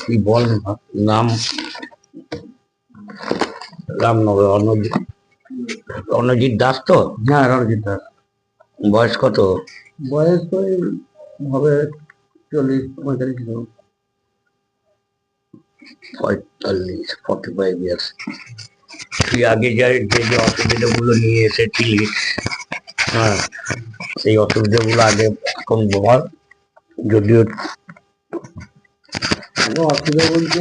কি বল নাম, রামনগর রণজিৎ দাস তো? হ্যাঁ, রণজিৎ দাস। বয়স কত? বয়স ওই হবে 40-45। 45 ইয়ার্স। তুই আগে যে যে অসুবিধাগুলো নিয়ে এসেছিলিস, হ্যাঁ, সেই অসুবিধাগুলো আগে এখন বল। যদিও অসুবিধা বলতে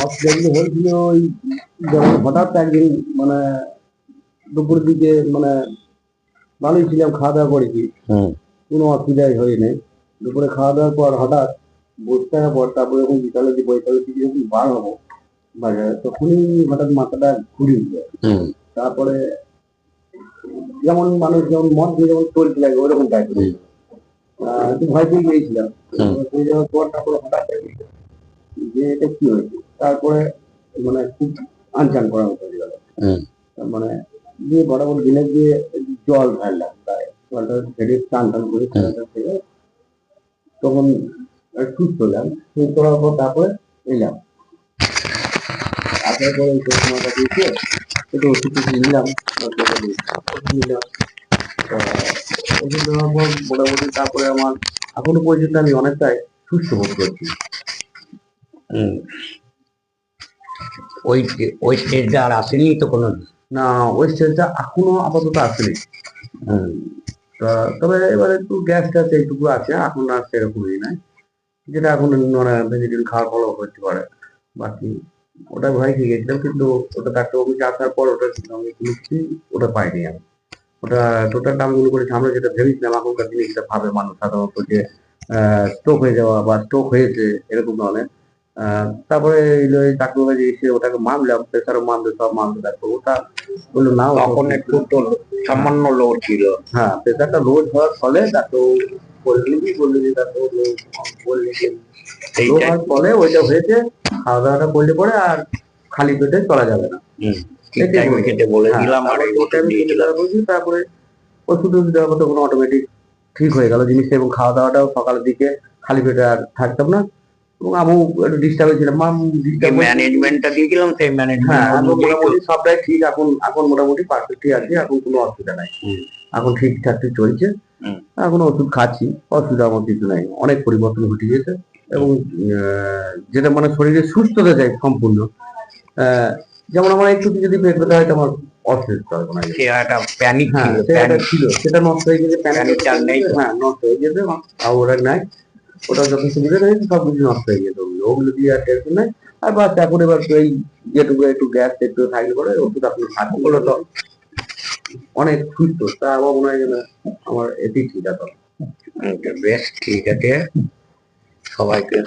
অসুবিধাগুলো হয়েছিল ওই যেমন হঠাৎ একদিন মানে দুপুর দিকে মানে ভালোই ছিলাম, খাওয়া দাওয়া করেছি, কোনো অসুবিধাই হয়নি। দুপুরে খাওয়া দাওয়ার পর হঠাৎ বসে থাকার পর তারপরে যখন বিকালে যে বৈকালের দিকে যখন বার হবো বাজারে, তখনই হঠাৎ মাথাটা ঘুরে উঠলো। তারপরে যেমন মানুষ যেমন মদ দিয়ে যেমন চলতে লাগে ওইরকম টাইপের একটু ভয় পেয়ে গিয়েছিলাম। হয়ে যাওয়ার পর তারপরে হঠাৎ যে এটা কি হয়েছে, তারপরে মানে খুব আনচান করা হয়ে গেল। মানে দিয়ে বরাবর দিনে দিয়ে জল ঢাললাম, প্রায় জলটা ছেড়ে টান টান করে থেকে তখন সুস্থ হলাম। সুস্থ হওয়ার পর তারপরে এলাম, আসার পরে চশমাটা দিয়েছে একটু ওষুধ টষুধ নিলাম। নিলাম ওষুধ নেওয়ার পর মোটামুটি তারপরে আমার এখনো পর্যন্ত আমি অনেকটাই সুস্থ বোধ করছি। ওই স্টেজটা আর আসেনি তো কোনো? না, ওই স্টেজটা এখনো আপাতত আসেনি। তবে এবারে একটু গ্যাস ট্যাস এইটুকু আছে, এখন আর সেরকমই নাই, যেটা এখন মানে ভেজিটেবল খাওয়ার ফলেও হতে পারে। বাকি ওটা ভয় খেয়ে গেছিলাম, কিন্তু ওটা ডাক্তারবাবুকে আসার পর ওটা আমি কোনো কিছুই ওটা পাইনি আমি। ওটা টোটাল দামগুলো করেছি আমরা যেটা ভেবেছিলাম এখনকার দিনে যেটা ভাবে মানুষ সাধারণত যে স্ট্রোক হয়ে যাওয়া বা স্ট্রোক হয়েছে এরকম ধরনের। তারপরে ডাক্তার যে এসে ওটাকে মানলাম, প্রেসারও মানতে, সব মানতে ডাক্তার। ওটা বললো না, তখন একটু তো সামান্য লো ছিল। হ্যাঁ, প্রেসারটা লো হওয়ার ফলে ডাক্তার বললো যে ডাক্তার বললে যে লো হওয়ার ফলে ওইটা হয়েছে, খাওয়া দাওয়াটা করলে পরে আর খালি পেটে চলা যাবে না। খেতে বলে দিলাম আর তারপরে ওষুধ দেওয়ার মতো কোনো অটোমেটিক ঠিক হয়ে গেল জিনিসটা, এবং খাওয়া দাওয়াটাও সকালের দিকে খালি পেটে আর থাকতাম না। এবং আমি একটু ডিস্টার্ব ছিলাম, ম্যানেজমেন্টটা দিয়েছিলাম, সেই হ্যাঁ মোটামুটি সবটাই ঠিক। এখন মোটামুটি পারফেক্টই আছে, এখন কোনো অসুবিধা নাই, এখন ঠিকঠাক চলছে। এখন ওষুধ খাচ্ছি, অসুবিধা আমার কিছু নাই, অনেক পরিবর্তন ঘটে গেছে। এবং যেটা মানে শরীরে সুস্থতা চাই সম্পূর্ণ। যেমন আমার একটু যদি পেট ব্যথা হয় আমার অসুস্থ প্যানিক ছিল, সেটা নষ্ট হয়ে গেছে। হ্যাঁ, নষ্ট হয়ে গেছে, ওরা নাই, ওটা যত সুবিধা রয়েছে সব কিছু নষ্ট হয়ে যেত, ওগুলো দিয়ে আর টেনশন নাই। আর বাস এখন এবার এই যেটুকু একটু গ্যাস একটু থাকলে পরে ওষুধ আপনি খাচ্ছি বলে তো অনেক সুস্থ। তা আমার মনে হয় যেন আমার এটি ঠিক আছে। বেশ, ঠিক আছে, সবাইকে